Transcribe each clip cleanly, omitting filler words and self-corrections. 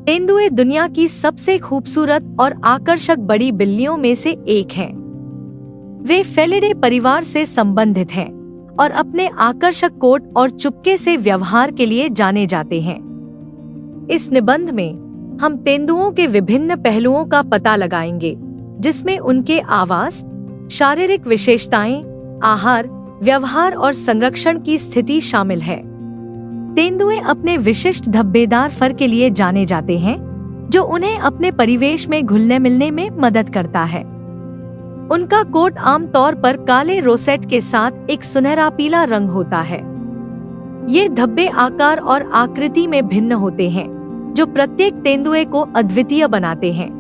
तेंदुए दुनिया की सबसे खूबसूरत और आकर्षक बड़ी बिल्लियों में से एक हैं। वे फेलिडे परिवार से संबंधित हैं और अपने आकर्षक कोट और चुपके से व्यवहार के लिए जाने जाते हैं। इस निबंध में हम तेंदुओं के विभिन्न पहलुओं का पता लगाएंगे, जिसमें उनके आवास, शारीरिक विशेषताएं, आहार, व्यवहार और संरक्षण की स्थिति शामिल है। तेंदुए अपने विशिष्ट धब्बेदार फर के लिए जाने जाते हैं, जो उन्हें अपने परिवेश में घुलने मिलने में मदद करता है। उनका कोट आमतौर पर काले रोसेट के साथ एक सुनहरा पीला रंग होता है। ये धब्बे आकार और आकृति में भिन्न होते हैं, जो प्रत्येक तेंदुए को अद्वितीय बनाते हैं।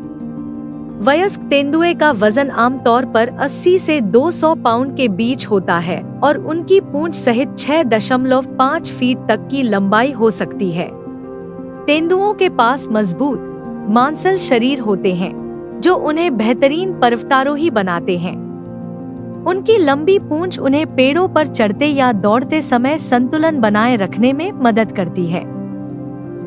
वयस्क तेंदुए का वजन आमतौर पर 80 से 200 पाउंड के बीच होता है और उनकी पूंछ सहित 6.5 फीट तक की लंबाई हो सकती है। तेंदुओं के पास मजबूत, मांसल शरीर होते हैं, जो उन्हें बेहतरीन पर्वतारोही बनाते हैं। उनकी लंबी पूंछ उन्हें पेड़ों पर चढ़ते या दौड़ते समय संतुलन बनाए रखने में मदद करती है।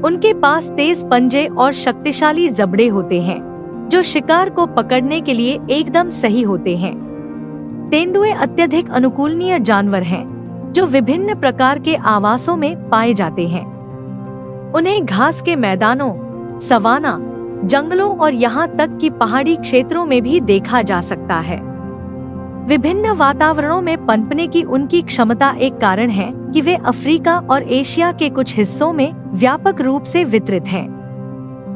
उनके पास तेज पंजे और शक्तिशाली जबड़े होते हैं, जो शिकार को पकड़ने के लिए एकदम सही होते हैं। तेंदुए अत्यधिक अनुकूलनीय जानवर हैं, जो विभिन्न प्रकार के आवासों में पाए जाते हैं। उन्हें घास के मैदानों, सवाना, जंगलों और यहाँ तक कि पहाड़ी क्षेत्रों में भी देखा जा सकता है। विभिन्न वातावरणों में पनपने की उनकी क्षमता एक कारण है कि वे अफ्रीका और एशिया के कुछ हिस्सों में व्यापक रूप से वितरित हैं।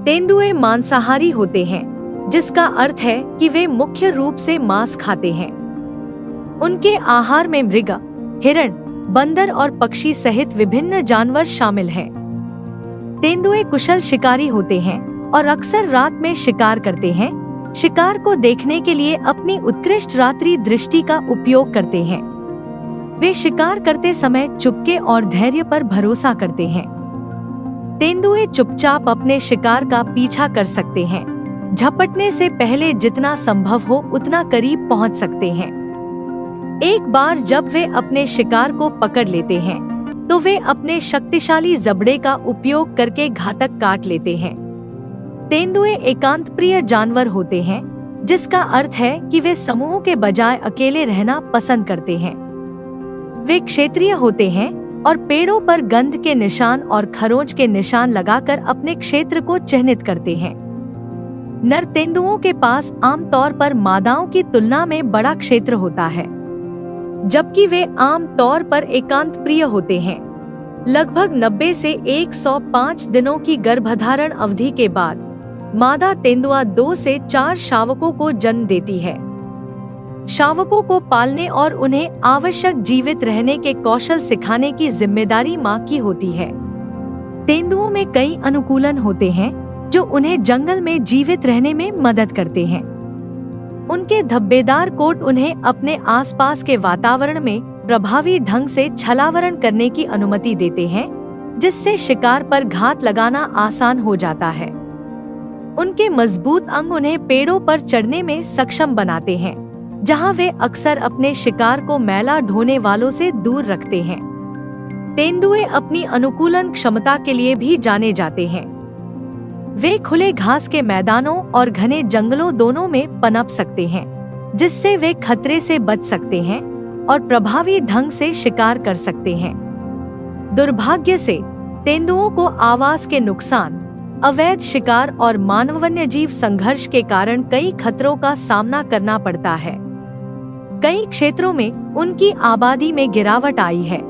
तेंदुए मांसाहारी होते हैं, जिसका अर्थ है कि वे मुख्य रूप से मांस खाते हैं। उनके आहार में मृग, हिरण, बंदर और पक्षी सहित विभिन्न जानवर शामिल हैं। तेंदुए कुशल शिकारी होते हैं और अक्सर रात में शिकार करते हैं। शिकार को देखने के लिए अपनी उत्कृष्ट रात्रि दृष्टि का उपयोग करते हैं। वे शिकार करते समय चुपके और धैर्य पर भरोसा करते हैं। तेंदुए चुपचाप अपने शिकार का पीछा कर सकते हैं, झपटने से पहले जितना संभव हो उतना करीब पहुंच सकते हैं। एक बार जब वे अपने शिकार को पकड़ लेते हैं, तो वे अपने शक्तिशाली जबड़े का उपयोग करके घातक काट लेते हैं। तेंदुए एकांत प्रिय जानवर होते हैं, जिसका अर्थ है कि वे समूह के बजाय अकेले रहना पसंद करते हैं। वे क्षेत्रीय होते हैं और पेड़ों पर गंध के निशान और खरोंच के निशान लगाकर अपने क्षेत्र को चिन्हित करते हैं। नर तेंदुओं के पास आमतौर पर मादाओं की तुलना में बड़ा क्षेत्र होता है, जबकि वे आम तौर पर एकांत प्रिय होते हैं। लगभग 90 से 105 दिनों की गर्भधारण अवधि के बाद मादा तेंदुआ 2 से 4 शावकों को जन्म देती है। शावकों को पालने और उन्हें आवश्यक जीवित रहने के कौशल सिखाने की जिम्मेदारी मां की होती है। तेंदुओं में कई अनुकूलन होते हैं, जो उन्हें जंगल में जीवित रहने में मदद करते हैं। उनके धब्बेदार कोट उन्हें अपने आसपास के वातावरण में प्रभावी ढंग से छलावरण करने की अनुमति देते हैं, जिससे शिकार पर घात लगाना आसान हो जाता है। उनके मजबूत अंग उन्हें पेड़ों पर चढ़ने में सक्षम बनाते हैं, जहां वे अक्सर अपने शिकार को मैला ढोने वालों से दूर रखते हैं। तेंदुए अपनी अनुकूलन क्षमता के लिए भी जाने जाते हैं। वे खुले घास के मैदानों और घने जंगलों दोनों में पनप सकते हैं, जिससे वे खतरे से बच सकते हैं और प्रभावी ढंग से शिकार कर सकते हैं। दुर्भाग्य से तेंदुओं को आवास के नुकसान, अवैध शिकार और मानव वन्यजीव संघर्ष के कारण कई खतरों का सामना करना पड़ता है। कई क्षेत्रों में उनकी आबादी में गिरावट आई है,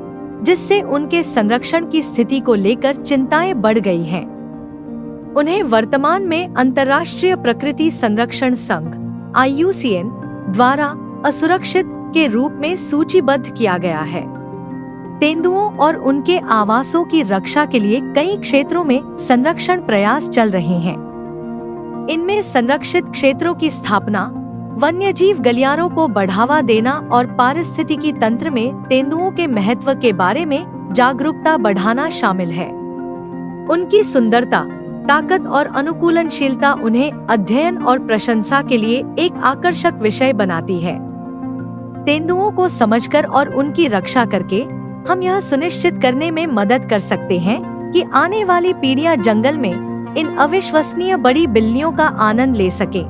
जिससे उनके संरक्षण की स्थिति को लेकर चिंताएं बढ़ गई हैं। उन्हें वर्तमान में अंतर्राष्ट्रीय प्रकृति संरक्षण संघ (IUCN) द्वारा असुरक्षित के रूप में सूचीबद्ध किया गया है। तेंदुओं और उनके आवासों की रक्षा के लिए कई क्षेत्रों में संरक्षण प्रयास चल रहे हैं। इनमें संरक्षित क्षेत्रों की स्थापना, वन्यजीव गलियारों को बढ़ावा देना और पारिस्थितिकी तंत्र में तेंदुओं के महत्व के बारे में जागरूकता बढ़ाना शामिल है। उनकी सुंदरता, ताकत और अनुकूलनशीलता उन्हें अध्ययन और प्रशंसा के लिए एक आकर्षक विषय बनाती है। तेंदुओं को समझकर और उनकी रक्षा करके हम यह सुनिश्चित करने में मदद कर सकते हैं कि आने वाली पीढ़ियां जंगल में इन अविश्वसनीय बड़ी बिल्लियों का आनंद ले सकें।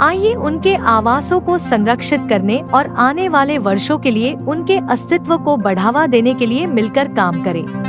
आइए उनके आवासों को संरक्षित करने और आने वाले वर्षों के लिए उनके अस्तित्व को बढ़ावा देने के लिए मिलकर काम करें।